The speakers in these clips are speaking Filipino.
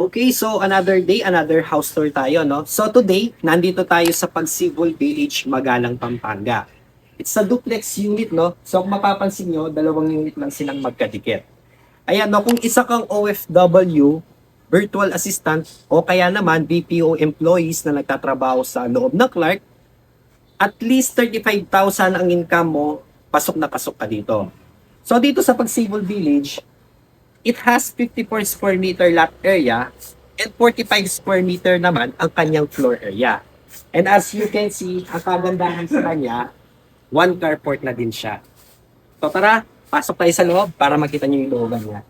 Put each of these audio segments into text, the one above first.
Okay, so another day, another house tour tayo, no? So today, nandito tayo sa Pagsibol Village, Magalang, Pampanga. It's a duplex unit, no? So kung mapapansin nyo, dalawang unit lang silang magkadikit. Ayan, no? Kung isa kang OFW, virtual assistant, o kaya naman BPO employees na nagtatrabaho sa loob ng Clark, at least 35,000 ang income mo, pasok na pasok ka dito. So dito sa Pagsibol Village, it has 54 square meter lot area and 45 square meter naman ang kanyang floor area. And as you can see, ang kagandahan sa kanya, one carport na din siya. So tara, pasok tayo sa loob para makita niyo yung looban niya.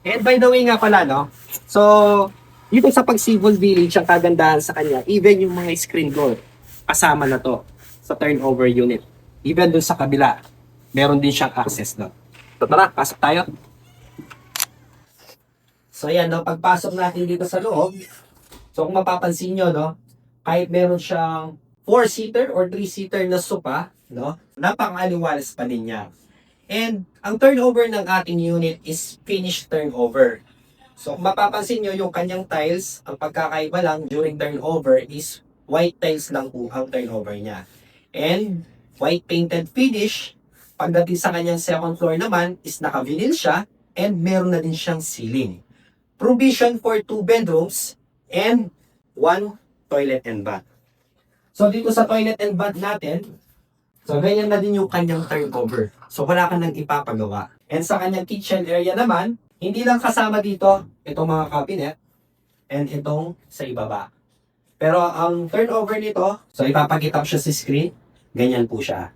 And by the way nga pala, no? So, dito sa Pagsibol Village, ang kagandahan sa kanya, even yung mga screen door, kasama na to sa turnover unit. Even dun sa kabila, meron din siyang access doon. So tara, pasok tayo. So ayan, no, pagpasok natin dito sa loob, so kung mapapansin nyo, no, kahit meron siyang 4-seater or 3-seater na sofa, no, napakaliwalas pa din niya. And ang turnover ng ating unit is finished turnover. So kung mapapansin nyo, yung kanyang tiles, ang pagkakaiba lang during turnover is white tiles lang po ang turnover niya. And white painted finish, pagdating sa kanyang second floor naman is naka-vinyl siya and meron na din siyang ceiling. Provision for 2 bedrooms and 1 toilet and bath. So dito sa toilet and bath natin, so ganyan na din yung kanyang turnover. So wala ka nang ipapagawa. And sa kanyang kitchen area naman, hindi lang kasama dito itong mga cabinet and itong sa ibaba. Pero ang turnover nito, so ipapakita ko siya sa screen, ganyan po siya.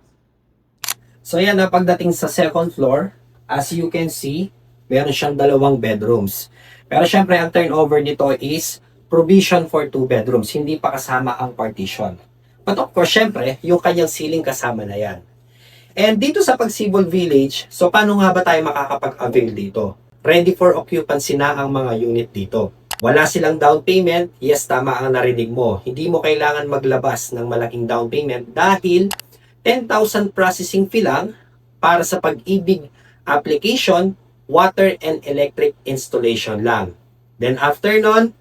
So yan na pagdating sa second floor, as you can see, meron siyang 2 bedrooms. Pero syempre, ang turnover nito is provision for 2 bedrooms. Hindi pa kasama ang partition. But of course, syempre, yung kanyang ceiling kasama na yan. And dito sa Pagsibol Village, so paano nga ba tayo makakapag-avail dito? Ready for occupancy na ang mga unit dito. Wala silang down payment. Yes, tama ang narinig mo. Hindi mo kailangan maglabas ng malaking down payment dahil 10,000 processing fee lang para sa Pag-ibig application, water and electric installation lang. Then after nun,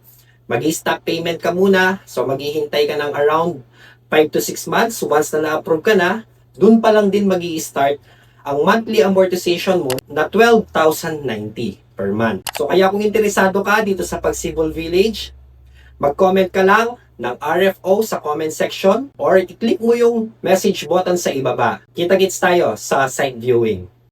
mag-stop payment ka muna. So maghihintay ka ng around 5 to 6 months. Once na na-approve ka na, dun pa lang din mag-i-start ang monthly amortization mo na 12,090 per month. So kaya kung interesado ka dito sa Pagsibol Village, mag-comment ka lang ng RFO sa comment section or i-click mo yung message button sa ibaba. Kita-kits tayo sa site viewing.